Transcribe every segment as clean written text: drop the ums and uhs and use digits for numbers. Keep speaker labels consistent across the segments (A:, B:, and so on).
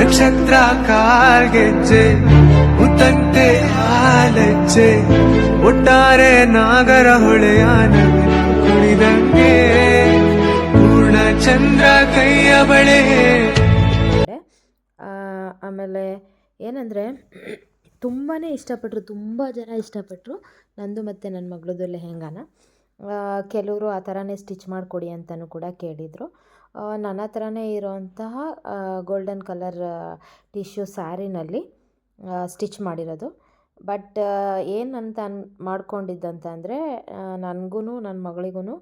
A: ನಕ್ಷತ್ರ ಕಾಲ್ಗೆಜ್ಜೆ ಮುತ್ತಂತೆ ಹಾಲೆಜ್ಜೆ ಒಟ್ಟಾರೆ ನಾಗರ ಹೊಳೆಯ ಕುಣಿದಂಗೆ ಪೂರ್ಣ ಚಂದ್ರ ಕೈಯ ಬಳೆ.
B: ಆಮೇಲೆ ಏನಂದರೆ ತುಂಬಾ ಇಷ್ಟಪಟ್ಟರು, ತುಂಬ ಜನ ಇಷ್ಟಪಟ್ಟರು ನಂದು ಮತ್ತು ನನ್ನ ಮಗಳದ್ದು ಲೆಹೆಂಗಾನ. ಕೆಲವರು ಆ ಥರನೇ ಸ್ಟಿಚ್ ಮಾಡಿಕೊಡಿ ಅಂತಲೂ ಕೂಡ ಕೇಳಿದರು. ನನ್ನ ಹತ್ರನೇ ಇರೋಂತಹ ಗೋಲ್ಡನ್ ಕಲರ್ ಟಿಶ್ಯೂ ಸ್ಯಾರಿನಲ್ಲಿ ಸ್ಟಿಚ್ ಮಾಡಿರೋದು. ಬಟ್ ಏನಂತ ಮಾಡ್ಕೊಂಡಿದ್ದಂತಂದರೆ ನನಗೂ ನನ್ನ ಮಗಳಿಗೂ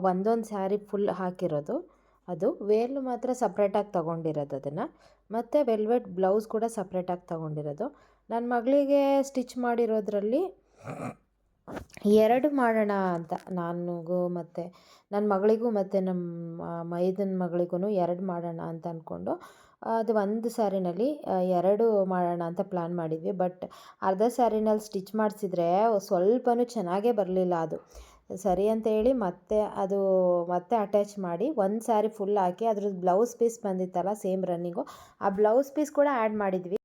B: ಒಂದೊಂದು ಸ್ಯಾರಿ ಫುಲ್ ಹಾಕಿರೋದು. ಅದು ವೇಲ್ ಮಾತ್ರ ಸಪ್ರೇಟಾಗಿ ತೊಗೊಂಡಿರೋದು ಅದನ್ನು, ಮತ್ತು ವೆಲ್ವೆಟ್ ಬ್ಲೌಸ್ ಕೂಡ ಸಪ್ರೇಟಾಗಿ ತೊಗೊಂಡಿರೋದು. ನನ್ನ ಮಗಳಿಗೆ ಸ್ಟಿಚ್ ಮಾಡಿರೋದ್ರಲ್ಲಿ 2 ಮಾಡೋಣ ಅಂತ, ನನಗೂ ಮತ್ತು ನನ್ನ ಮಗಳಿಗೂ ಮತ್ತು ನಮ್ಮ ಮೈದನ ಮಗಳಿಗೂ 2 ಮಾಡೋಣ ಅಂತ ಅಂದ್ಕೊಂಡು ಅದು ಒಂದು ಸ್ಯಾರಿನಲ್ಲಿ 2 ಮಾಡೋಣ ಅಂತ ಪ್ಲ್ಯಾನ್ ಮಾಡಿದ್ವಿ. ಬಟ್ ಅರ್ಧ ಸ್ಯಾರಿನಲ್ಲಿ ಸ್ಟಿಚ್ ಮಾಡಿಸಿದ್ರೆ ಸ್ವಲ್ಪನೂ ಚೆನ್ನಾಗೇ ಬರಲಿಲ್ಲ. ಅದು ಸರಿ ಅಂತ ಹೇಳಿ ಮತ್ತೆ ಅಟ್ಯಾಚ್ ಮಾಡಿ ಒಂದು ಸ್ಯಾರಿ ಫುಲ್ ಹಾಕಿ ಅದ್ರದ್ದು ಬ್ಲೌಸ್ ಪೀಸ್ ಬಂದಿತ್ತಲ್ಲ ಸೇಮ್ ರನ್ನಿಂಗು, ಆ ಬ್ಲೌಸ್ ಪೀಸ್ ಕೂಡ ಆ್ಯಡ್ ಮಾಡಿದ್ವಿ.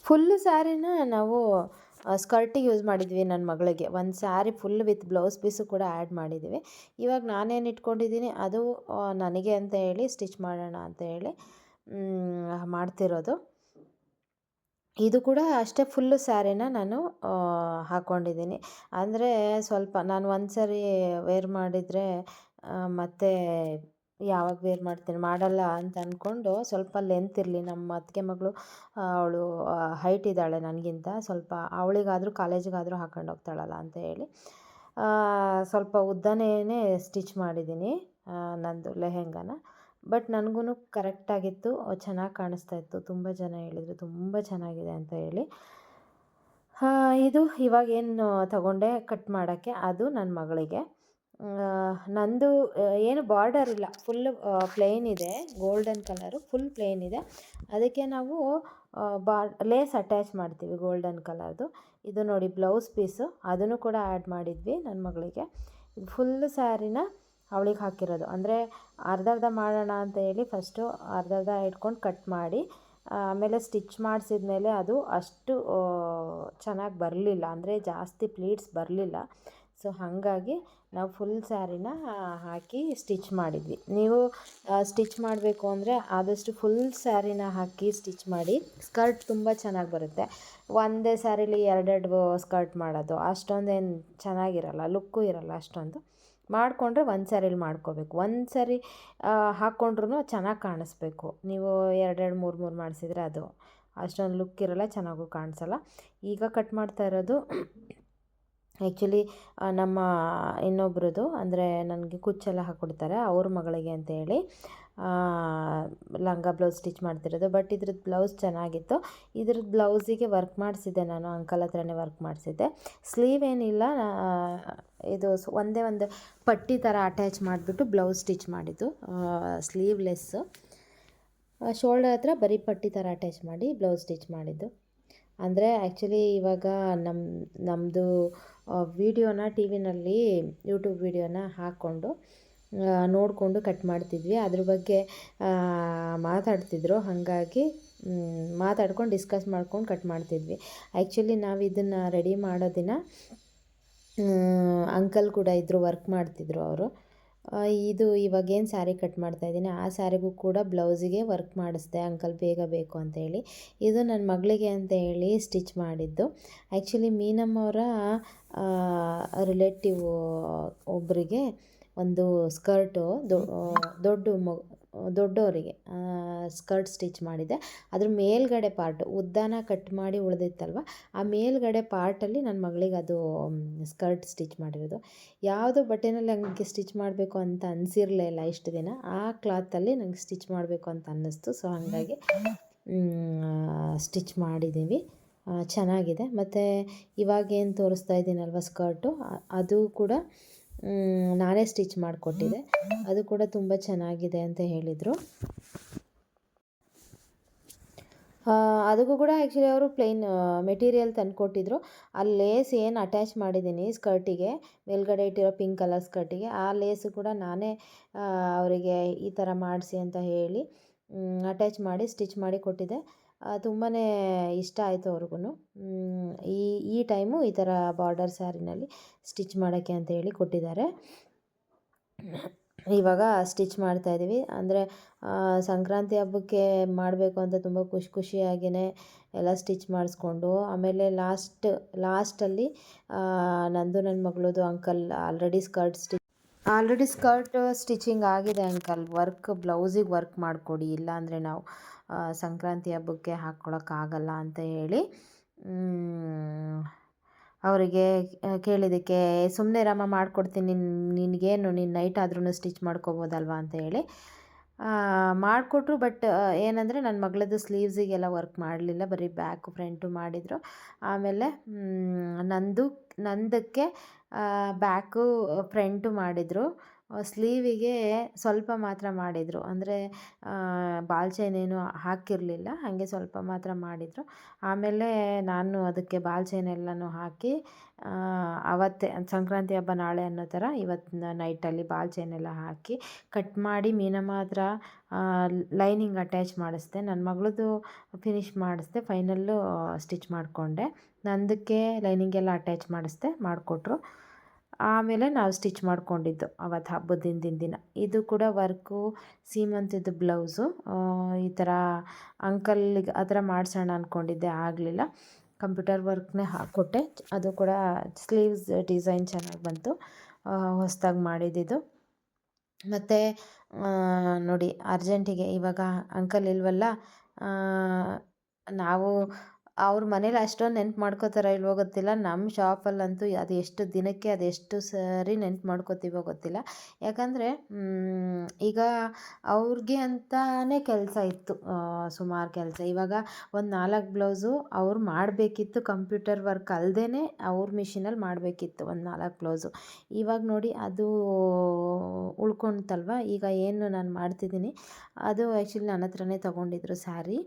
B: ಫುಲ್ಲು ಸ್ಯಾರಿನ ನಾವು ಸ್ಕರ್ಟಿಗೆ ಯೂಸ್ ಮಾಡಿದ್ವಿ. ನನ್ನ ಮಗಳಿಗೆ ಒಂದು sari full with blouse piece ಕೂಡ ಆ್ಯಡ್ ಮಾಡಿದ್ದೀವಿ. ಇವಾಗ ನಾನೇನು ಇಟ್ಕೊಂಡಿದ್ದೀನಿ ಅದು ನನಗೆ ಅಂತ ಹೇಳಿ ಸ್ಟಿಚ್ ಮಾಡೋಣ ಅಂತ ಹೇಳಿ ಮಾಡ್ತಿರೋದು. ಇದು ಕೂಡ ಅಷ್ಟೇ ಫುಲ್ಲು ಸ್ಯಾರಿನ ನಾನು ಹಾಕ್ಕೊಂಡಿದ್ದೀನಿ. ಅಂದರೆ ಸ್ವಲ್ಪ ನಾನು ಒಂದು ಸರಿ ವೇರ್ ಮಾಡಿದರೆ ಮತ್ತೆ ಯಾವಾಗ ವೇರ್ ಮಾಡಲ್ಲ ಅಂತ ಅಂದ್ಕೊಂಡು ಸ್ವಲ್ಪ ಲೆಂತ್ ಇರಲಿ, ನಮ್ಮ ಅತ್ತಿಗೆ ಮಗಳು ಅವಳು ಹೈಟ್ ಇದ್ದಾಳೆ ನನಗಿಂತ, ಸ್ವಲ್ಪ ಅವಳಿಗಾದರೂ ಕಾಲೇಜಿಗಾದರೂ ಹಾಕೊಂಡು ಹೋಗ್ತಾಳಲ್ಲ ಅಂತ ಹೇಳಿ ಸ್ವಲ್ಪ ಉದ್ದನೇ ಸ್ಟಿಚ್ ಮಾಡಿದ್ದೀನಿ ನಂದು ಲೆಹೆಂಗಾನ. ಬಟ್ ನನಗೂ ಕರೆಕ್ಟಾಗಿತ್ತು, ಚೆನ್ನಾಗಿ ಕಾಣಿಸ್ತಾ ಇತ್ತು. ತುಂಬ ಜನ ಹೇಳಿದರು ತುಂಬ ಚೆನ್ನಾಗಿದೆ ಅಂತ ಹೇಳಿ. ಇದು ಇವಾಗೇನು ತಗೊಂಡೆ ಕಟ್ ಮಾಡೋಕ್ಕೆ, ಅದು ನನ್ನ ಮಗಳಿಗೆ. ನಂದು ಏನು ಬಾರ್ಡರ್ ಇಲ್ಲ, ಫುಲ್ಲು ಪ್ಲೇನ್ ಇದೆ, ಗೋಲ್ಡನ್ ಕಲರು ಫುಲ್ ಪ್ಲೇನ್ ಇದೆ. ಅದಕ್ಕೆ ನಾವು ಲೇಸ್ ಅಟ್ಯಾಚ್ ಮಾಡ್ತೀವಿ ಗೋಲ್ಡನ್ ಕಲರ್ದು. ಇದು ನೋಡಿ ಬ್ಲೌಸ್ ಪೀಸು, ಅದನ್ನು ಕೂಡ ಆ್ಯಡ್ ಮಾಡಿದ್ವಿ ನನ್ನ ಮಗಳಿಗೆ. ಇದು ಫುಲ್ ಸ್ಯಾರಿನ ಅವಳಿಗೆ ಹಾಕಿರೋದು. ಅಂದರೆ ಅರ್ಧ ಮಾಡೋಣ ಅಂತ ಹೇಳಿ ಫಸ್ಟು ಅರ್ಧ ಇಟ್ಕೊಂಡು ಕಟ್ ಮಾಡಿ ಆಮೇಲೆ ಸ್ಟಿಚ್ ಮಾಡಿಸಿದ್ಮೇಲೆ ಅದು ಅಷ್ಟು ಚೆನ್ನಾಗಿ ಬರಲಿಲ್ಲ, ಅಂದರೆ ಜಾಸ್ತಿ ಪ್ಲೀಟ್ಸ್ ಬರಲಿಲ್ಲ. ಸೊ ಹಾಗಾಗಿ ನಾವು ಫುಲ್ ಸ್ಯಾರಿನ ಹಾಕಿ ಸ್ಟಿಚ್ ಮಾಡಿದ್ವಿ. ನೀವು ಸ್ಟಿಚ್ ಮಾಡಬೇಕು ಅಂದರೆ ಆದಷ್ಟು ಫುಲ್ ಸ್ಯಾರಿನ ಹಾಕಿ ಸ್ಟಿಚ್ ಮಾಡಿ, ಸ್ಕರ್ಟ್ ತುಂಬ ಚೆನ್ನಾಗಿ ಬರುತ್ತೆ. ಒಂದೇ ಸ್ಯಾರಿಲಿ 2 ಸ್ಕರ್ಟ್ ಮಾಡೋದು ಅಷ್ಟೊಂದೇನು ಚೆನ್ನಾಗಿರಲ್ಲ, ಲುಕ್ಕು ಇರಲ್ಲ ಅಷ್ಟೊಂದು. ಮಾಡಿಕೊಂಡ್ರೆ ಒಂದು ಸ್ಯಾರಿಲಿ ಮಾಡ್ಕೋಬೇಕು, ಒಂದು ಸ್ಯಾರಿ ಹಾಕ್ಕೊಂಡ್ರೂ ಚೆನ್ನಾಗಿ ಕಾಣಿಸ್ಬೇಕು. ನೀವು 2 3 ಮಾಡಿಸಿದ್ರೆ ಅದು ಅಷ್ಟೊಂದು ಲುಕ್ ಇರಲ್ಲ, ಚೆನ್ನಾಗೂ ಕಾಣಿಸಲ್ಲ. ಈಗ ಕಟ್ ಮಾಡ್ತಾ ಇರೋದು ಆ್ಯಕ್ಚುಲಿ ನಮ್ಮ ಇನ್ನೊಬ್ರದ್ದು, ಅಂದರೆ ನನಗೆ ಕುಚ್ಚೆಲ್ಲ ಹಾಕ್ಕೊಡ್ತಾರೆ ಅವ್ರ ಮಗಳಿಗೆ ಅಂತ ಹೇಳಿ ಲಂಗ ಬ್ಲೌಸ್ ಸ್ಟಿಚ್ ಮಾಡ್ತಿರೋದು. ಬಟ್ ಇದ್ರದ್ದು ಬ್ಲೌಸ್ ಚೆನ್ನಾಗಿತ್ತು. ಇದ್ರದ್ದು ಬ್ಲೌಸಿಗೆ ವರ್ಕ್ ಮಾಡಿಸಿದ್ದೆ ನಾನು, ಅಂಕಲ್ ಹತ್ರನೇ ವರ್ಕ್ ಮಾಡಿಸಿದ್ದೆ. ಸ್ಲೀವ್ ಏನಿಲ್ಲ, ಇದು ಒಂದೇ ಒಂದು ಪಟ್ಟಿ ಥರ ಅಟ್ಯಾಚ್ ಮಾಡಿಬಿಟ್ಟು ಬ್ಲೌಸ್ ಸ್ಟಿಚ್ ಮಾಡಿದ್ದು, ಸ್ಲೀವ್ಲೆಸ್ಸು. ಶೋಲ್ಡರ್ ಹತ್ರ ಬರೀ ಪಟ್ಟಿ ಥರ ಅಟ್ಯಾಚ್ ಮಾಡಿ ಬ್ಲೌಸ್ ಸ್ಟಿಚ್ ಮಾಡಿದ್ದು. ಅಂದರೆ ಆ್ಯಕ್ಚುಲಿ ಇವಾಗ ನಮ್ಮದು ವೀಡಿಯೋನ ಟಿ ವಿನಲ್ಲಿ ಯೂಟ್ಯೂಬ್ ವೀಡಿಯೋನ ಹಾಕ್ಕೊಂಡು ನೋಡಿಕೊಂಡು ಕಟ್ ಮಾಡ್ತಿದ್ವಿ, ಅದ್ರ ಬಗ್ಗೆ ಮಾತಾಡ್ತಿದ್ರು. ಹಾಗಾಗಿ ಮಾತಾಡ್ಕೊಂಡು ಡಿಸ್ಕಸ್ ಮಾಡ್ಕೊಂಡು ಕಟ್ ಮಾಡ್ತಿದ್ವಿ. ಆ್ಯಕ್ಚುಲಿ ನಾವು ಇದನ್ನು ರೆಡಿ ಮಾಡೋ ದಿನ ಅಂಕಲ್ ಕೂಡ ಇದ್ದರು, ವರ್ಕ್ ಮಾಡ್ತಿದ್ರು ಅವರು. ಇದು ಇವಾಗೇನು ಸ್ಯಾರಿ ಕಟ್ ಮಾಡ್ತಾಯಿದ್ದೀನಿ ಆ ಸ್ಯಾರಿಗೂ ಕೂಡ ಬ್ಲೌಸಿಗೆ ವರ್ಕ್ ಮಾಡಿಸ್ದೆ, ಅಂಕಲ್ ಬೇಗ ಬೇಕು ಅಂತೇಳಿ. ಇದು ನನ್ನ ಮಗಳಿಗೆ ಅಂತ ಹೇಳಿ ಸ್ಟಿಚ್ ಮಾಡಿದ್ದು. ಆ್ಯಕ್ಚುಲಿ ಮೀನಮ್ಮವರ ರಿಲೇಟಿವ್ ಒಬ್ಬರಿಗೆ ಒಂದು ಸ್ಕರ್ಟು ದೊಡ್ಡವರಿಗೆ ಸ್ಕರ್ಟ್ ಸ್ಟಿಚ್ ಮಾಡಿದ್ದೆ. ಅದ್ರ ಮೇಲ್ಗಡೆ ಪಾರ್ಟು ಉದ್ದಾನ ಕಟ್ ಮಾಡಿ ಉಳಿದಿತ್ತಲ್ವ, ಆ ಮೇಲ್ಗಡೆ ಪಾರ್ಟಲ್ಲಿ ನನ್ನ ಮಗಳಿಗೆ ಅದು ಸ್ಕರ್ಟ್ ಸ್ಟಿಚ್ ಮಾಡಿರೋದು. ಯಾವುದೋ ಬಟ್ಟೆನಲ್ಲಿ ನನಗೆ ಸ್ಟಿಚ್ ಮಾಡಬೇಕು ಅಂತ ಅನಿಸಿರಲಿಲ್ಲ ಇಷ್ಟು ದಿನ, ಆ ಕ್ಲಾತಲ್ಲಿ ನನಗೆ ಸ್ಟಿಚ್ ಮಾಡಬೇಕು ಅಂತ ಅನ್ನಿಸ್ತು. ಸೊ ಹಾಗಾಗಿ ಸ್ಟಿಚ್ ಮಾಡಿದ್ದೀವಿ, ಚೆನ್ನಾಗಿದೆ. ಮತ್ತು ಇವಾಗೇನು ತೋರಿಸ್ತಾ ಇದ್ದೀನಲ್ವ ಸ್ಕರ್ಟು, ಅದು ಕೂಡ ನಾನೇ ಸ್ಟಿಚ್ ಮಾಡಿಕೊಟ್ಟಿದ್ದೆ, ಅದು ಕೂಡ ತುಂಬ ಚೆನ್ನಾಗಿದೆ ಅಂತ ಹೇಳಿದರು. ಅದಕ್ಕೂ ಕೂಡ ಆ್ಯಕ್ಚುಲಿ ಅವರು ಪ್ಲೇನ್ ಮೆಟೀರಿಯಲ್ ತಂದುಕೊಟ್ಟಿದ್ರು. ಆ ಲೇಸ್ ಏನು ಅಟ್ಯಾಚ್ ಮಾಡಿದ್ದೀನಿ ಸ್ಕರ್ಟಿಗೆ, ಮೇಲ್ಗಡೆ ಇಟ್ಟಿರೋ ಪಿಂಕ್ ಕಲರ್ ಸ್ಕರ್ಟಿಗೆ, ಆ ಲೇಸು ಕೂಡ ನಾನೇ ಅವರಿಗೆ ಈ ಥರ ಮಾಡಿಸಿ ಅಂತ ಹೇಳಿ ಅಟ್ಯಾಚ್ ಮಾಡಿ ಸ್ಟಿಚ್ ಮಾಡಿ ಕೊಟ್ಟಿದ್ದೆ. ತುಂಬಾ ಇಷ್ಟ ಆಯಿತು ಅವ್ರಿಗೂ. ಈ ಈ ಟೈಮು ಈ ಥರ ಬಾರ್ಡರ್ ಸ್ಯಾರಿನಲ್ಲಿ ಸ್ಟಿಚ್ ಮಾಡೋಕ್ಕೆ ಅಂತ ಹೇಳಿ ಕೊಟ್ಟಿದ್ದಾರೆ. ಇವಾಗ ಸ್ಟಿಚ್ ಮಾಡ್ತಾಯಿದ್ದೀವಿ. ಅಂದರೆ ಸಂಕ್ರಾಂತಿ ಹಬ್ಬಕ್ಕೆ ಮಾಡಬೇಕು ಅಂತ ತುಂಬ ಖುಷಿಯಾಗಿಯೇ ಎಲ್ಲ ಸ್ಟಿಚ್ ಮಾಡಿಸ್ಕೊಂಡು, ಆಮೇಲೆ ಲಾಸ್ಟಲ್ಲಿ ನಂದು ನನ್ನ ಮಗಳದು ಅಂಕಲ್ ಆಲ್ರೆಡಿ ಸ್ಕರ್ಟ್ ಸ್ಟಿಚಿಂಗ್ ಆಗಿದೆ ಅಂಕಲ್, ಬ್ಲೌಸಿಗೆ ವರ್ಕ್ ಮಾಡಿಕೊಡಿ, ಇಲ್ಲಾಂದರೆ ನಾವು ಸಂಕ್ರಾಂತಿ ಹಬ್ಬಕ್ಕೆ ಹಾಕ್ಕೊಳಕ್ಕಾಗಲ್ಲ ಅಂತ ಹೇಳಿ ಅವರಿಗೆ ಕೇಳಿದ್ದಕ್ಕೆ, ಸುಮ್ಮನೆ ರಮ್ಮ ಮಾಡಿಕೊಡ್ತೀನಿ, ನಿನಗೇನು ನೀನು ನೈಟ್ ಆದ್ರೂ ಸ್ಟಿಚ್ ಮಾಡ್ಕೋಬೋದಲ್ವ ಅಂತ ಹೇಳಿ ಮಾಡಿಕೊಟ್ರು. ಬಟ್ ಏನಂದರೆ ನನ್ನ ಮಗಳದ್ದು ಸ್ಲೀವ್ಸಿಗೆಲ್ಲ ವರ್ಕ್ ಮಾಡಲಿಲ್ಲ, ಬರೀ ಬ್ಯಾಕು ಫ್ರಂಟು ಮಾಡಿದರು. ಆಮೇಲೆ ನಂದಕ್ಕೆ ಬ್ಯಾಕು ಫ್ರಂಟು ಮಾಡಿದರು, ಸ್ಲೀವಿಗೆ ಸ್ವಲ್ಪ ಮಾತ್ರ ಮಾಡಿದರು. ಅಂದರೆ ಬಾಲ್ ಚೈನ್ ಏನು ಹಾಕಿರಲಿಲ್ಲ, ಹಾಗೆ ಸ್ವಲ್ಪ ಮಾತ್ರ ಮಾಡಿದರು. ಆಮೇಲೆ ನಾನು ಅದಕ್ಕೆ ಬಾಲ್ ಚೈನ್ ಎಲ್ಲನೂ ಹಾಕಿ ಅವತ್ತೇ ಸಂಕ್ರಾಂತಿ ಹಬ್ಬ ನಾಳೆ ಅನ್ನೋ ಥರ ಇವತ್ತು ನೈಟಲ್ಲಿ ಬಾಲ್ ಚೈನ್ ಎಲ್ಲ ಹಾಕಿ ಕಟ್ ಮಾಡಿ ಮೀನಮ್ಮ ಹತ್ರ ಲೈನಿಂಗ್ ಅಟ್ಯಾಚ್ ಮಾಡಿಸ್ದೆ. ನನ್ನ ಮಗಳದ್ದು ಫಿನಿಶ್ ಮಾಡಿಸ್ದೆ, ಫೈನಲ್ಲು ಸ್ಟಿಚ್ ಮಾಡಿಕೊಂಡೆ. ನಂದಕ್ಕೆ ಲೈನಿಂಗೆಲ್ಲ ಅಟ್ಯಾಚ್ ಮಾಡಿಕೊಟ್ರು. ಆಮೇಲೆ ನಾವು ಸ್ಟಿಚ್ ಮಾಡ್ಕೊಂಡಿದ್ದು ಅವತ್ತು ಹಬ್ಬದ ಹಿಂದಿನ ದಿನ. ಇದು ಕೂಡ ವರ್ಕು ಸೀಮಂತದ್ದು ಬ್ಲೌಸು. ಈ ಥರ ಅಂಕಲ್ಗೆ ಆ ಥರ ಮಾಡಿಸೋಣ ಅಂದ್ಕೊಂಡಿದ್ದೆ, ಆಗಲಿಲ್ಲ. ಕಂಪ್ಯೂಟರ್ ವರ್ಕ್ನೇ ಹಾಕ್ಕೊಟ್ಟೆ. ಅದು ಕೂಡ ಸ್ಲೀವ್ಸ್ ಡಿಸೈನ್ ಚೆನ್ನಾಗಿ ಬಂತು, ಹೊಸದಾಗಿ ಮಾಡಿದ್ದು. ಮತ್ತು ನೋಡಿ, ಅರ್ಜೆಂಟಿಗೆ ಇವಾಗ ಅಂಕಲ್ ಇಲ್ವಲ್ಲ, ನಾವು ಅವ್ರ ಮನೇಲಿ ಅಷ್ಟೊಂದು ನೆನ್ಪು ಮಾಡ್ಕೋತಾರೋ ಇಲ್ವೋ ಗೊತ್ತಿಲ್ಲ. ನಮ್ಮ ಶಾಪಲ್ಲಂತೂ ಅದು ಎಷ್ಟು ದಿನಕ್ಕೆ ಅದೆಷ್ಟು ಸರಿ ನೆನ್ಪು ಮಾಡ್ಕೋತೀವೋ ಗೊತ್ತಿಲ್ಲ. ಯಾಕಂದರೆ ಈಗ ಅವ್ರಿಗೆ ಅಂತಲೇ ಕೆಲಸ ಇತ್ತು, ಸುಮಾರು ಕೆಲಸ. ಇವಾಗ ಒಂದು 4 ಬ್ಲೌಸು ಅವ್ರು ಮಾಡಬೇಕಿತ್ತು, ಕಂಪ್ಯೂಟರ್ ವರ್ಕ್ ಅಲ್ಲದೇ ಅವ್ರ ಮಿಷಿನಲ್ಲಿ ಮಾಡಬೇಕಿತ್ತು ಒಂದು 4 ಬ್ಲೌಸು. ಇವಾಗ ನೋಡಿ ಅದು ಉಳ್ಕೊಂತಲ್ವ. ಈಗ ಏನು ನಾನು ಮಾಡ್ತಿದ್ದೀನಿ ಅದು ಆ್ಯಕ್ಚುಲಿ ನನ್ನ ಹತ್ರನೇ ತೊಗೊಂಡಿದ್ರು ಸ್ಯಾರಿ.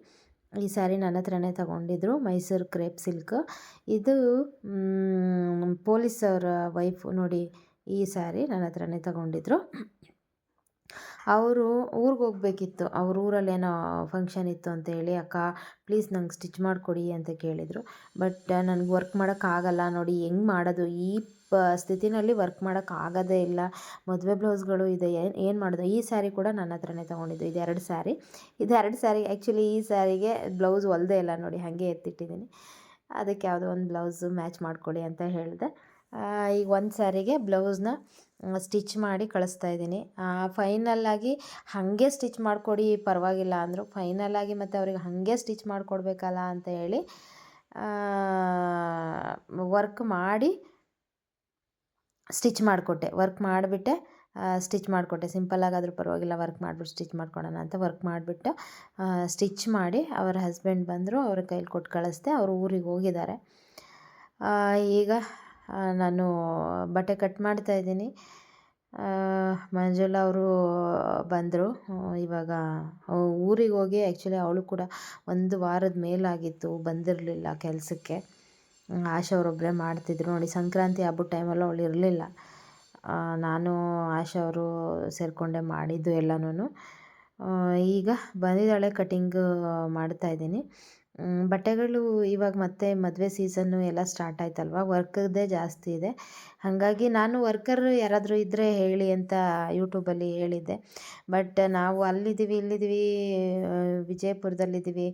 B: ಈ ಸ್ಯಾರಿ ನನ್ನ ಹತ್ರನೇ ತೊಗೊಂಡಿದ್ರು, ಮೈಸೂರು ಕ್ರೇಪ್ ಸಿಲ್ಕ್. ಇದು ಪೊಲೀಸ್ ಅವರ ವೈಫು ನೋಡಿ, ಈ ಸ್ಯಾರಿ ನನ್ನ ಹತ್ರನೇ ತೊಗೊಂಡಿದ್ರು. ಅವರು ಊರಿಗೆ ಹೋಗ್ಬೇಕಿತ್ತು, ಅವ್ರ ಊರಲ್ಲೇನೋ ಫಂಕ್ಷನ್ ಇತ್ತು ಅಂತ ಹೇಳಿ, ಅಕ್ಕ ಪ್ಲೀಸ್ ನಂಗೆ ಸ್ಟಿಚ್ ಮಾಡಿಕೊಡಿ ಅಂತ ಕೇಳಿದರು. ಬಟ್ ನನಗೆ ವರ್ಕ್ ಮಾಡೋಕ್ಕಾಗಲ್ಲ ನೋಡಿ, ಹೆಂಗೆ ಮಾಡೋದು, ಈ ಸ್ಥಿತಿನಲ್ಲಿ ವರ್ಕ್ ಮಾಡೋಕ್ಕಾಗೋದೇ ಇಲ್ಲ, ಮದುವೆ ಬ್ಲೌಸ್ಗಳು ಇದೆ, ಏನು ಮಾಡೋದು. ಈ ಸ್ಯಾರಿ ಕೂಡ ನನ್ನ ಹತ್ರನೇ ತೊಗೊಂಡಿದ್ದು. ಇದು 2 ಸ್ಯಾರಿ. ಆ್ಯಕ್ಚುಲಿ ಈ ಸ್ಯಾರಿಗೆ ಬ್ಲೌಸ್ ಹೊಲ್ದೇ ಇಲ್ಲ ನೋಡಿ, ಹಾಗೆ ಎತ್ತಿಟ್ಟಿದ್ದೀನಿ. ಅದಕ್ಕೆ ಯಾವುದೋ ಒಂದು ಬ್ಲೌಸು ಮ್ಯಾಚ್ ಮಾಡಿಕೊಡಿ ಅಂತ ಹೇಳಿದೆ. ಈಗ ಒಂದು ಸ್ಯಾರಿಗೆ ಬ್ಲೌಸ್ನ ಸ್ಟಿಚ್ ಮಾಡಿ ಕಳಿಸ್ತಾಯಿದ್ದೀನಿ. ಫೈನಲ್ಲಾಗಿ ಹಾಗೆ ಸ್ಟಿಚ್ ಮಾಡಿಕೊಡಿ ಪರವಾಗಿಲ್ಲ ಅಂದರು. ಫೈನಲ್ಲಾಗಿ ಮತ್ತು ಅವ್ರಿಗೆ ಹಾಗೆ ಸ್ಟಿಚ್ ಮಾಡಿಕೊಡ್ಬೇಕಲ್ಲ ಅಂತ ಹೇಳಿ ವರ್ಕ್ ಮಾಡಿ ಸ್ಟಿಚ್ ಮಾಡಿಕೊಟ್ಟೆ. ಸ್ಟಿಚ್ ಮಾಡಿಕೊಟ್ಟೆ. ಸಿಂಪಲ್ಲಾಗಾದರೂ ಪರವಾಗಿಲ್ಲ, ವರ್ಕ್ ಮಾಡಿಬಿಟ್ಟು ಸ್ಟಿಚ್ ಮಾಡ್ಕೊಡೋಣ ಅಂತ ವರ್ಕ್ ಮಾಡಿಬಿಟ್ಟು ಸ್ಟಿಚ್ ಮಾಡಿ ಅವರ ಹಸ್ಬೆಂಡ್ ಬಂದರು, ಅವ್ರ ಕೈಲಿ ಕೊಟ್ಟು ಕಳಿಸ್ದೆ. ಅವರು ಊರಿಗೆ ಹೋಗಿದ್ದಾರೆ. ಈಗ ನಾನು ಬಟ್ಟೆ ಕಟ್ ಮಾಡ್ತಾಯಿದ್ದೀನಿ. ಮಂಜುಳಾ ಅವರು ಬಂದರು. ಇವಾಗ ಊರಿಗೆ ಹೋಗಿ ಆ್ಯಕ್ಚುಲಿ ಅವಳು ಕೂಡ 1 ವಾರದ ಮೇಲಾಗಿತ್ತು, ಬಂದಿರಲಿಲ್ಲ ಕೆಲಸಕ್ಕೆ. ಆಶಾ ಅವರೊಬ್ಬರೇ ಮಾಡ್ತಿದ್ರು ನೋಡಿ. ಸಂಕ್ರಾಂತಿ ಹಬ್ಬದ ಟೈಮಲ್ಲೂ ಅವಳು ಇರಲಿಲ್ಲ. ನಾನು ಆಶಾ ಅವರು ಸೇರಿಕೊಂಡೆ ಮಾಡಿದ್ದು ಎಲ್ಲನೂ. ಈಗ ಬಂದಿದ್ದಾಳೆ, ಕಟಿಂಗ್ ಮಾಡ್ತಾಯಿದ್ದೀನಿ. ಬಟ್ಟೆಗಳು ಇವಾಗ ಮತ್ತೆ ಮದುವೆ ಸೀಸನ್ನು ಎಲ್ಲ ಸ್ಟಾರ್ಟ್ ಆಯ್ತಲ್ವ, ವರ್ಕ್ದೇ ಜಾಸ್ತಿ ಇದೆ. ಹಾಗಾಗಿ ನಾನು ವರ್ಕರ್ ಯಾರಾದರೂ ಇದ್ದರೆ ಹೇಳಿ ಅಂತ ಯೂಟ್ಯೂಬಲ್ಲಿ ಹೇಳಿದ್ದೆ. ಬಟ್ ನಾವು ಇಲ್ಲಿದ್ದೀವಿ, ವಿಜಯಪುರದಲ್ಲಿದ್ದೀವಿ.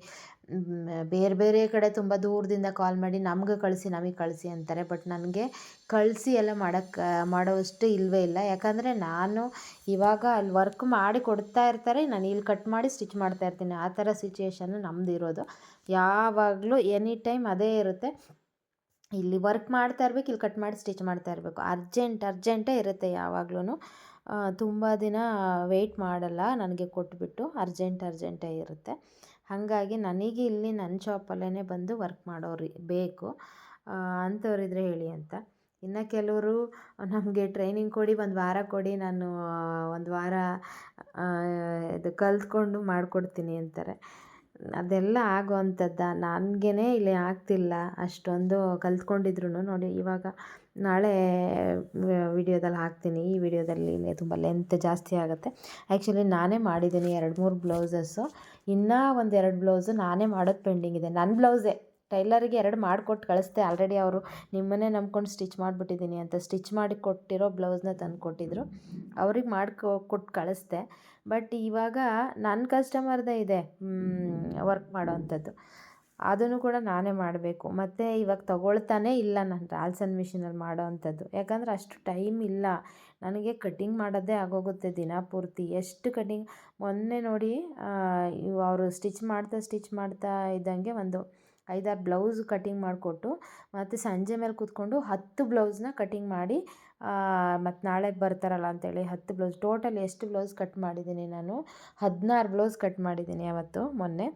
B: ಬೇರೆ ಬೇರೆ ಕಡೆ ತುಂಬ ದೂರದಿಂದ ಕಾಲ್ ಮಾಡಿ ನಮಗೆ ಕಳಿಸಿ ಅಂತಾರೆ. ಬಟ್ ನನಗೆ ಕಳಿಸಿ ಎಲ್ಲ ಮಾಡೋವಷ್ಟು ಇಲ್ಲವೇ ಇಲ್ಲ. ಯಾಕಂದರೆ ನಾನು ಇವಾಗ ಅಲ್ಲಿ ವರ್ಕ್ ಮಾಡಿ ಕೊಡ್ತಾ ಇರ್ತಾರೆ, ನಾನು ಇಲ್ಲಿ ಕಟ್ ಮಾಡಿ ಸ್ಟಿಚ್ ಮಾಡ್ತಾ ಇರ್ತೀನಿ. ಆ ಥರ ಸಿಚುಯೇಷನ್ನು ನಮ್ಮದು ಇರೋದು. ಯಾವಾಗಲೂ ಎನಿ ಟೈಮ್ ಅದೇ ಇರುತ್ತೆ. ಇಲ್ಲಿ ವರ್ಕ್ ಮಾಡ್ತಾ ಇರಬೇಕು, ಇಲ್ಲಿ ಕಟ್ ಮಾಡಿ ಸ್ಟಿಚ್ ಮಾಡ್ತಾ ಇರಬೇಕು. ಅರ್ಜೆಂಟೇ ಇರುತ್ತೆ ಯಾವಾಗ್ಲೂ. ತುಂಬ ದಿನ ವೆಯ್ಟ್ ಮಾಡಲ್ಲ, ನನಗೆ ಕೊಟ್ಬಿಟ್ಟು ಅರ್ಜೆಂಟೇ ಇರುತ್ತೆ. ಹಾಗಾಗಿ ನನಗೆ ಇಲ್ಲಿ ನನ್ನ ಶಾಪಲ್ಲೇ ಬಂದು ವರ್ಕ್ ಮಾಡೋರು ಬೇಕು, ಅಂಥವ್ರಿದ್ರೆ ಹೇಳಿ ಅಂತ. ಇನ್ನು ಕೆಲವರು ನಮಗೆ ಟ್ರೈನಿಂಗ್ ಕೊಡಿ, 1 ವಾರ ಕೊಡಿ, ನಾನು 1 ವಾರ ಇದು ಕಲ್ತ್ಕೊಂಡು ಮಾಡಿಕೊಡ್ತೀನಿ ಅಂತಾರೆ. ಅದೆಲ್ಲ ಆಗೋವಂಥದ್ದು ನನಗೇ ಇಲ್ಲಿ ಆಗ್ತಿಲ್ಲ. ಅಷ್ಟೊಂದು ಕಲ್ತ್ಕೊಂಡಿದ್ರು ನೋಡಿ. ಇವಾಗ ನಾಳೆ ವಿಡಿಯೋದಲ್ಲಿ ಹಾಕ್ತೀನಿ. ಈ ವಿಡಿಯೋದಲ್ಲಿ ತುಂಬ ಲೆಂತ್ ಜಾಸ್ತಿ ಆಗುತ್ತೆ. ಆ್ಯಕ್ಚುಲಿ ನಾನೇ ಮಾಡಿದ್ದೀನಿ 2-3 ಬ್ಲೌಸಸ್ಸು. ಇನ್ನೂ ಒಂದು 2 ಬ್ಲೌಸು ನಾನೇ ಮಾಡೋದು ಪೆಂಡಿಂಗ್ ಇದೆ. ನನ್ನ ಬ್ಲೌಸೇ ಟೈಲರಿಗೆ 2 ಮಾಡಿಕೊಟ್ಟು ಕಳಿಸ್ದೆ. ಆಲ್ರೆಡಿ ಅವರು ನಿಮ್ಮನ್ನೇ ನಂಬ್ಕೊಂಡು ಸ್ಟಿಚ್ ಮಾಡಿಬಿಟ್ಟಿದ್ದೀನಿ ಅಂತ ಸ್ಟಿಚ್ ಮಾಡಿ ಕೊಟ್ಟಿರೋ ಬ್ಲೌಸ್ನ ತಂದು ಕೊಟ್ಟಿದ್ದರು. ಅವ್ರಿಗೆ ಕೊಟ್ಟು ಕಳಿಸ್ದೆ. ಬಟ್ ಇವಾಗ ನನ್ನ ಕಸ್ಟಮರ್ದೇ ಇದೆ ವರ್ಕ್ ಮಾಡೋವಂಥದ್ದು. ಅದನ್ನು ಕೂಡ ನಾನೇ ಮಾಡಬೇಕು. ಮತ್ತು ಇವಾಗ ತಗೊಳ್ತಾನೇ ಇಲ್ಲ ನಾನು ರಾಲ್ಸನ್ ಮಿಷಿನಲ್ಲಿ ಮಾಡೋವಂಥದ್ದು. ಯಾಕಂದರೆ ಅಷ್ಟು ಟೈಮ್ ಇಲ್ಲ ನನಗೆ. ಕಟ್ಟಿಂಗ್ ಮಾಡೋದೇ ಆಗೋಗುತ್ತೆ ದಿನ ಪೂರ್ತಿ. ಎಷ್ಟು ಕಟ್ಟಿಂಗ್ ಮೊನ್ನೆ ನೋಡಿ, ಅವರು ಸ್ಟಿಚ್ ಮಾಡ್ತಾ ಇದ್ದಂಗೆ ಒಂದು 5-6 ಬ್ಲೌಸ್ ಕಟ್ಟಿಂಗ್ ಮಾಡಿಕೊಟ್ಟು, ಮತ್ತು ಸಂಜೆ ಮೇಲೆ ಕೂತ್ಕೊಂಡು 10 ಬ್ಲೌಸ್ನ ಕಟ್ಟಿಂಗ್ ಮಾಡಿ, ಮತ್ತು ನಾಳೆ ಬರ್ತಾರಲ್ಲ ಅಂತೇಳಿ 10 ಬ್ಲೌಸ್ ಟೋಟಲ್ ಎಷ್ಟು ಬ್ಲೌಸ್ ಕಟ್ ಮಾಡಿದ್ದೀನಿ ನಾನು? 16 ಬ್ಲೌಸ್ ಕಟ್ ಮಾಡಿದ್ದೀನಿ ಮೊನ್ನೆ.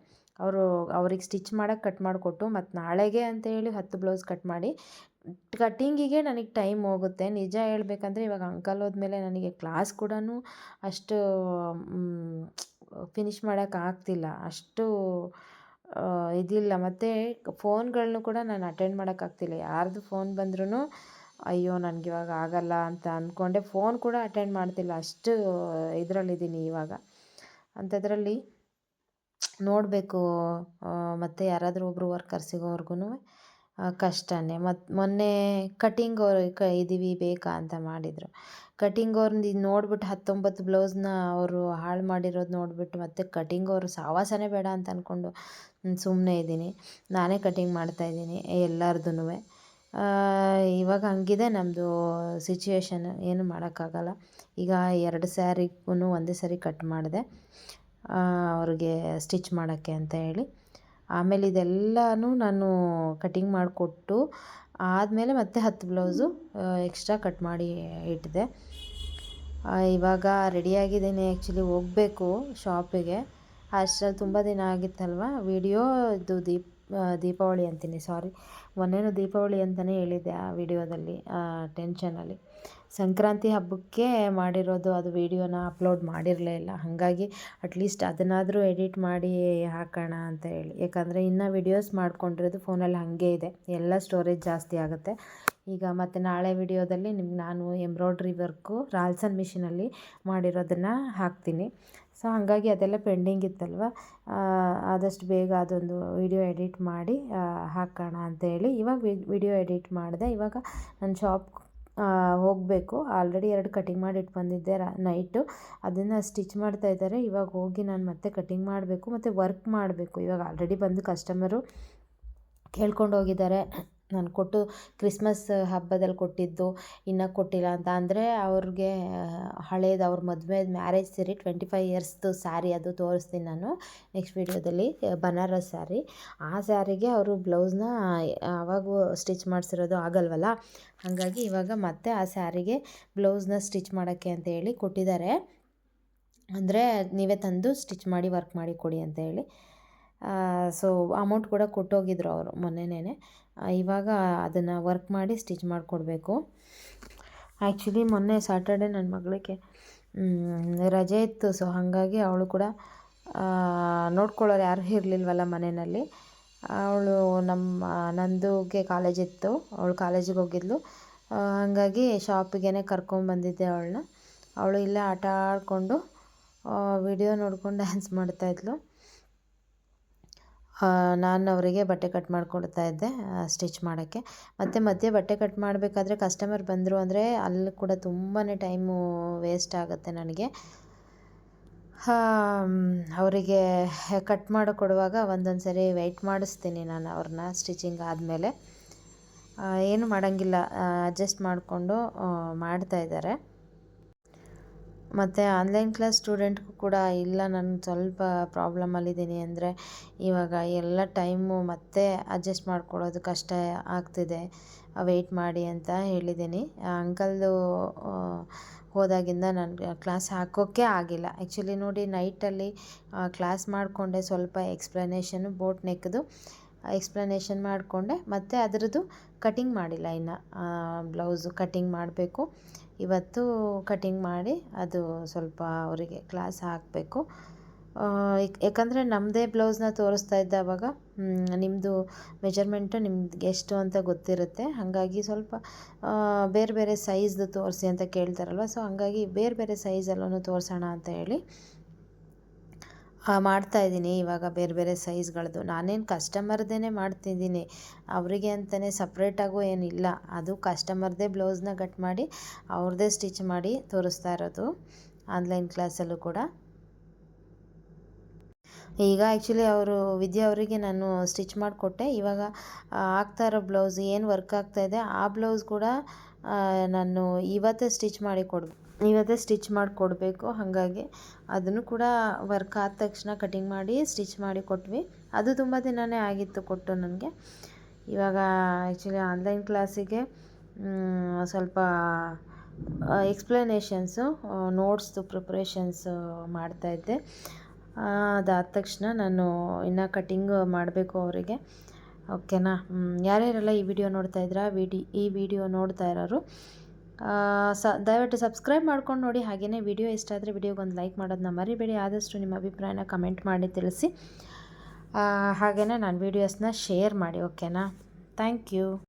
B: ಅವ್ರಿಗೆ ಸ್ಟಿಚ್ ಮಾಡೋಕ್ಕೆ ಕಟ್ ಮಾಡಿಕೊಟ್ಟು, ಮತ್ತು ನಾಳೆಗೆ ಅಂತೇಳಿ 10 ಬ್ಲೌಸ್ ಕಟ್ ಮಾಡಿ, ಕಟ್ಟಿಂಗಿಗೆ ನನಗೆ ಟೈಮ್ ಹೋಗುತ್ತೆ. ನಿಜ ಹೇಳ್ಬೇಕಂದ್ರೆ ಇವಾಗ ಅಂಕಲ್ ಹೋದ್ಮೇಲೆ ನನಗೆ ಕ್ಲಾಸ್ ಕೂಡ ಅಷ್ಟು ಫಿನಿಷ್ ಮಾಡೋಕ್ಕಾಗ್ತಿಲ್ಲ. ಅಷ್ಟು ಇದಿಲ್ಲ. ಮತ್ತು ಫೋನ್ಗಳನ್ನೂ ಕೂಡ ನಾನು ಅಟೆಂಡ್ ಮಾಡೋಕ್ಕಾಗ್ತಿಲ್ಲ. ಯಾರ್ದು ಫೋನ್ ಬಂದ್ರೂ ಅಯ್ಯೋ ನನಗಿವಾಗ ಆಗಲ್ಲ ಅಂತ ಅಂದ್ಕೊಂಡೆ ಫೋನ್ ಕೂಡ ಅಟೆಂಡ್ ಮಾಡ್ತಿಲ್ಲ. ಅಷ್ಟು ಇದರಲ್ಲಿದ್ದೀನಿ ಇವಾಗ. ಅಂಥದ್ರಲ್ಲಿ ನೋಡಬೇಕು. ಮತ್ತು ಯಾರಾದರೂ ಒಬ್ಬರು ವರ್ಕರ್ ಸಿಗೋವರೆಗೂ ಕಷ್ಟನೇ. ಮತ್ತು ಮೊನ್ನೆ ಕಟಿಂಗ್ ಇದ್ದೀವಿ ಬೇಕಾ ಅಂತ ಮಾಡಿದರು. ಕಟಿಂಗ್ ಅವ್ರನ್ನ ನೋಡಿಬಿಟ್ಟು 19 ಬ್ಲೌಸ್ನ ಅವರು ಹಾಳು ಮಾಡಿರೋದು ನೋಡಿಬಿಟ್ಟು, ಮತ್ತು ಕಟಿಂಗ್ ಅವರು ಸಾವಾಸನೇ ಬೇಡ ಅಂತ ಅಂದ್ಕೊಂಡು ಸುಮ್ಮನೆ ಇದ್ದೀನಿ. ನಾನೇ ಕಟಿಂಗ್ ಮಾಡ್ತಾಯಿದ್ದೀನಿ ಎಲ್ಲರದೂ. ಇವಾಗ ಹಂಗಿದೆ ನಮ್ಮದು ಸಿಚುವೇಶನ್. ಏನು ಮಾಡೋಕ್ಕಾಗಲ್ಲ. ಈಗ 2 ಸ್ಯಾರಿಗೂ ಒಂದೇ ಸಾರಿ ಕಟ್ ಮಾಡಿದೆ ಅವ್ರಿಗೆ ಸ್ಟಿಚ್ ಮಾಡೋಕ್ಕೆ ಅಂತ ಹೇಳಿ. ಆಮೇಲೆ ಇದೆಲ್ಲನೂ ನಾನು ಕಟಿಂಗ್ ಮಾಡಿಕೊಟ್ಟು ಆದಮೇಲೆ ಮತ್ತೆ 10 ಬ್ಲೌಸು ಎಕ್ಸ್ಟ್ರಾ ಕಟ್ ಮಾಡಿ ಇಟ್ಟಿದೆ. ಇವಾಗ ರೆಡಿಯಾಗಿದ್ದೀನಿ. ಆ್ಯಕ್ಚುಲಿ ಹೋಗಬೇಕು ಶಾಪಿಗೆ. ಅಷ್ಟರಲ್ಲಿ ತುಂಬ ದಿನ ಆಗಿತ್ತಲ್ವ ವಿಡಿಯೋ. ಇದು ದೀಪಾವಳಿ ಅಂತೀನಿ, ಸಾರಿ, ಮೊನ್ನೆನೂ ದೀಪಾವಳಿ ಅಂತಲೇ ಹೇಳಿದ್ದೆ ಆ ವಿಡಿಯೋದಲ್ಲಿ, ಟೆನ್ಷನಲ್ಲಿ. ಸಂಕ್ರಾಂತಿ ಹಬ್ಬಕ್ಕೆ ಮಾಡಿರೋದು ಅದು ವಿಡಿಯೋನ ಅಪ್ಲೋಡ್ ಮಾಡಿರಲೇ ಇಲ್ಲ. ಹಾಗಾಗಿ ಅಟ್ಲೀಸ್ಟ್ ಅದನ್ನಾದರೂ ಎಡಿಟ್ ಮಾಡಿ ಹಾಕೋಣ ಅಂತ ಹೇಳಿ. ಯಾಕಂದರೆ ಇನ್ನೂ ವಿಡಿಯೋಸ್ ಮಾಡ್ಕೊಂಡಿರೋದು ಫೋನಲ್ಲಿ ಹಾಗೆ ಇದೆ, ಎಲ್ಲ ಸ್ಟೋರೇಜ್ ಜಾಸ್ತಿ ಆಗುತ್ತೆ. ಈಗ ಮತ್ತು ನಾಳೆ ವಿಡಿಯೋದಲ್ಲಿ ನಾನು ಎಂಬ್ರಾಯ್ಡ್ರಿ ವರ್ಕು ರಾಲ್ಸನ್ ಮಿಷಿನಲ್ಲಿ ಮಾಡಿರೋದನ್ನು ಹಾಕ್ತೀನಿ. ಸೊ ಹಾಗಾಗಿ ಅದೆಲ್ಲ ಪೆಂಡಿಂಗ್ ಇತ್ತಲ್ವ, ಆದಷ್ಟು ಬೇಗ ಅದೊಂದು ವಿಡಿಯೋ ಎಡಿಟ್ ಮಾಡಿ ಹಾಕೋಣ ಅಂತೇಳಿ ಇವಾಗ ವಿಡಿಯೋ ಎಡಿಟ್ ಮಾಡಿದೆ. ಇವಾಗ ನನ್ನ ಶಾಪ್ ಹೋಗಬೇಕು. ಆಲ್ರೆಡಿ 2 ಕಟಿಂಗ್ ಮಾಡಿ ಇಟ್ಟು ಬಂದಿದ್ದೆ ನೈಟು. ಅದನ್ನು ಸ್ಟಿಚ್ ಮಾಡ್ತಾಯಿದ್ದಾರೆ. ಇವಾಗ ಹೋಗಿ ನಾನು ಮತ್ತೆ ಕಟಿಂಗ್ ಮಾಡಬೇಕು, ಮತ್ತು ವರ್ಕ್ ಮಾಡಬೇಕು. ಇವಾಗ ಆಲ್ರೆಡಿ ಬಂದು ಕಸ್ಟಮರು ಕೇಳ್ಕೊಂಡು ಹೋಗಿದ್ದಾರೆ. ನಾನು ಕೊಟ್ಟು ಕ್ರಿಸ್ಮಸ್ ಹಬ್ಬದಲ್ಲಿ ಕೊಟ್ಟಿದ್ದು ಇನ್ನೂ ಕೊಟ್ಟಿಲ್ಲ ಅಂತ. ಅಂದರೆ ಅವ್ರಿಗೆ ಹಳೇದು ಅವ್ರ ಮದುವೆ ಮ್ಯಾರೇಜ್ ಸೀರೆ 25 ಇಯರ್ಸ್ದು ಸ್ಯಾರಿ, ಅದು ತೋರಿಸ್ತೀನಿ ನಾನು ನೆಕ್ಸ್ಟ್ ವೀಡಿಯೋದಲ್ಲಿ. ಬನಾರಸ್ ಸ್ಯಾರಿ. ಆ ಸ್ಯಾರಿಗೆ ಅವರು ಬ್ಲೌಸ್ನ ಆವಾಗೂ ಸ್ಟಿಚ್ ಮಾಡಿಸಿರೋದು ಆಗಲ್ವಲ್ಲ, ಹಾಗಾಗಿ ಇವಾಗ ಮತ್ತೆ ಆ ಸ್ಯಾರಿಗೆ ಬ್ಲೌಸ್ನ ಸ್ಟಿಚ್ ಮಾಡೋಕ್ಕೆ ಅಂತ ಹೇಳಿ ಕೊಟ್ಟಿದ್ದಾರೆ. ಅಂದರೆ ನೀವೇ ತಂದು ಸ್ಟಿಚ್ ಮಾಡಿ ವರ್ಕ್ ಮಾಡಿ ಕೊಡಿ ಅಂತ ಹೇಳಿ. ಸೊ ಅಮೌಂಟ್ ಕೂಡ ಕೊಟ್ಟೋಗಿದ್ರು ಅವರು ಮೊನ್ನೆನೇ. ಇವಾಗ ಅದನ್ನು ವರ್ಕ್ ಮಾಡಿ ಸ್ಟಿಚ್ ಮಾಡಿಕೊಡ್ಬೇಕು. ಆ್ಯಕ್ಚುಲಿ ಮೊನ್ನೆ ಸ್ಯಾಟರ್ಡೆ ನನ್ನ ಮಗಳಿಗೆ ರಜೆ ಇತ್ತು. ಸೊ ಹಾಗಾಗಿ ಅವಳು ಕೂಡ ನೋಡ್ಕೊಳ್ಳೋರು ಯಾರೂ ಇರಲಿಲ್ವಲ್ಲ ಮನೆಯಲ್ಲಿ. ಅವಳು ನಂದುಗೆ ಕಾಲೇಜ್ ಇತ್ತು, ಅವಳು ಕಾಲೇಜಿಗೆ ಹೋಗಿದ್ಲು. ಹಾಗಾಗಿ ಶಾಪಿಗೆ ಕರ್ಕೊಂಬಂದಿದ್ದೆ ಅವಳನ್ನ. ಅವಳು ಇಲ್ಲೇ ಆಟ ಆಡಿಕೊಂಡು ವಿಡಿಯೋ ನೋಡ್ಕೊಂಡು ಡ್ಯಾನ್ಸ್ ಮಾಡ್ತಾಯಿದ್ಲು. ನಾನು ಅವರಿಗೆ ಬಟ್ಟೆ ಕಟ್ ಮಾಡಿಕೊಡ್ತಾ ಇದ್ದೆ ಸ್ಟಿಚ್ ಮಾಡೋಕ್ಕೆ. ಮತ್ತು ಮಧ್ಯೆ ಬಟ್ಟೆ ಕಟ್ ಮಾಡಬೇಕಾದ್ರೆ ಕಸ್ಟಮರ್ ಬಂದರು ಅಂದರೆ ಅಲ್ಲಿ ಕೂಡ ತುಂಬಾ ಟೈಮು ವೇಸ್ಟ್ ಆಗುತ್ತೆ ನನಗೆ. ಅವರಿಗೆ ಕಟ್ ಮಾಡಿ ಕೊಡುವಾಗ ಒಂದೊಂದು ಸರಿ ವೆಯ್ಟ್ ಮಾಡಿಸ್ತೀನಿ ನಾನು ಅವ್ರನ್ನ. ಸ್ಟಿಚಿಂಗ್ ಆದಮೇಲೆ ಏನು ಮಾಡೋಂಗಿಲ್ಲ, ಅಡ್ಜಸ್ಟ್ ಮಾಡಿಕೊಂಡು ಮಾಡ್ತಾಯಿದ್ದಾರೆ. ಮತ್ತು ಆನ್ಲೈನ್ ಕ್ಲಾಸ್ ಸ್ಟೂಡೆಂಟ್ಗೂ ಕೂಡ ಇಲ್ಲ, ನಾನು ಸ್ವಲ್ಪ ಪ್ರಾಬ್ಲಮಲ್ಲಿದ್ದೀನಿ ಅಂದರೆ ಇವಾಗ ಎಲ್ಲ ಟೈಮು ಮತ್ತೆ ಅಡ್ಜಸ್ಟ್ ಮಾಡ್ಕೊಳ್ಳೋದು ಕಷ್ಟ ಆಗ್ತಿದೆ, ವೆಯ್ಟ್ ಮಾಡಿ ಅಂತ ಹೇಳಿದ್ದೀನಿ. ಅಂಕಲ್ದು ಹೋದಾಗಿಂದ ನಾನು ಕ್ಲಾಸ್ ಹಾಕೋಕ್ಕೆ ಆಗಿಲ್ಲ. ಆ್ಯಕ್ಚುಲಿ ನೋಡಿ, ನೈಟಲ್ಲಿ ಕ್ಲಾಸ್ ಮಾಡಿಕೊಂಡೆ, ಸ್ವಲ್ಪ ಎಕ್ಸ್ಪ್ಲನೇಷನು ಬೋಟ್ ನೆಕ್ದು ಎಕ್ಸ್ಪ್ಲನೇಷನ್ ಮಾಡಿಕೊಂಡೆ. ಮತ್ತು ಅದರದ್ದು ಕಟಿಂಗ್ ಮಾಡಿಲ್ಲ, ಇನ್ನು ಬ್ಲೌಸು ಕಟಿಂಗ್ ಮಾಡಬೇಕು. ಇವತ್ತು ಕಟಿಂಗ್ ಮಾಡಿ ಅದು ಸ್ವಲ್ಪ ಅವರಿಗೆ ಕ್ಲಾಸ್ ಹಾಕಬೇಕು. ಯಾಕಂದರೆ ನಮ್ಮದೇ ಬ್ಲೌಸ್ನ ತೋರಿಸ್ತಾ ಇದ್ದೆ ಆವಾಗ. ನಿಮ್ಮದು ಮೆಜರ್ಮೆಂಟು ನಿಮ್ಗೆ ಎಷ್ಟು ಅಂತ ಗೊತ್ತಿರುತ್ತೆ. ಹಾಗಾಗಿ ಸ್ವಲ್ಪ ಬೇರೆ ಬೇರೆ ಸೈಜ್ದು ತೋರಿಸಿ ಅಂತ ಕೇಳ್ತಾರಲ್ವ, ಸೊ ಹಾಗಾಗಿ ಬೇರೆ ಬೇರೆ ಸೈಜಲ್ಲೂ ತೋರಿಸೋಣ ಅಂತ ಹೇಳಿ ಮಾಡ್ತಾಯಿದ್ದೀನಿ ಇವಾಗ ಬೇರೆ ಬೇರೆ ಸೈಜ್ಗಳದ್ದು. ನಾನೇನು ಕಸ್ಟಮರ್ದೇ ಮಾಡ್ತಿದ್ದೀನಿ, ಅವರಿಗೆ ಅಂತಲೇ ಸಪ್ರೇಟಾಗೂ ಏನಿಲ್ಲ. ಅದು ಕಸ್ಟಮರ್ದೇ ಬ್ಲೌಸ್ನ ಕಟ್ ಮಾಡಿ ಅವ್ರದ್ದೇ ಸ್ಟಿಚ್ ಮಾಡಿ ತೋರಿಸ್ತಾ ಇರೋದು ಆನ್ಲೈನ್ ಕ್ಲಾಸಲ್ಲೂ ಕೂಡ. ಈಗ ಆ್ಯಕ್ಚುಲಿ ವಿದ್ಯಾ ಅವರಿಗೆ ನಾನು ಸ್ಟಿಚ್ ಮಾಡಿಕೊಟ್ಟೆ. ಇವಾಗ ಆಗ್ತಾ ಇರೋ ಬ್ಲೌಸ್ ಏನು ವರ್ಕ್ ಆಗ್ತಾಯಿದೆ ಆ ಬ್ಲೌಸ್ ಕೂಡ ನಾನು ಇವತ್ತೇ ಸ್ಟಿಚ್ ಮಾಡಿ ಕೊಡಬೇಕು. ಹಾಗಾಗಿ ಅದನ್ನು ಕೂಡ ವರ್ಕ್ ಆದ ತಕ್ಷಣ ಕಟಿಂಗ್ ಮಾಡಿ ಸ್ಟಿಚ್ ಮಾಡಿ ಕೊಟ್ವಿ. ಅದು ತುಂಬ ದಿನವೇ ಆಗಿತ್ತು ಕೊಟ್ಟು ನನಗೆ. ಇವಾಗ ಆ್ಯಕ್ಚುಲಿ ಆನ್ಲೈನ್ ಕ್ಲಾಸಿಗೆ ಸ್ವಲ್ಪ ಎಕ್ಸ್ಪ್ಲನೇಷನ್ಸು, ನೋಟ್ಸ್ದು ಪ್ರಿಪ್ರೇಷನ್ಸು ಮಾಡ್ತಾಯಿದ್ದೆ. ಅದಾದ ತಕ್ಷಣ ನಾನು ಇನ್ನು ಕಟಿಂಗ್ ಮಾಡಬೇಕು ಅವರಿಗೆ. ಓಕೆನಾ? ಯಾರ್ಯಾರೆಲ್ಲ ಈ ವಿಡಿಯೋ ನೋಡ್ತಾ ಇದ್ದೀರಾ, ಈ ವಿಡಿಯೋ ನೋಡ್ತಾ ಇರೋರು ದಯವಿಟ್ಟು ಸಬ್ಸ್ಕ್ರೈಬ್ ಮಾಡ್ಕೊಂಡು ನೋಡಿ. ಹಾಗೆಯೇ ವಿಡಿಯೋ ಇಷ್ಟ ಆದರೆ ವಿಡಿಯೋಗೊಂದು ಲೈಕ್ ಮಾಡೋದನ್ನ ಮರಿಬೇಡಿ. ಆದಷ್ಟು ನಿಮ್ಮ ಅಭಿಪ್ರಾಯನ ಕಮೆಂಟ್ ಮಾಡಿ ತಿಳಿಸಿ. ಹಾಗೆಯೇ ನನ್ನ ವೀಡಿಯೋಸ್ನ ಶೇರ್ ಮಾಡಿ. ಓಕೆನಾ? Thank you.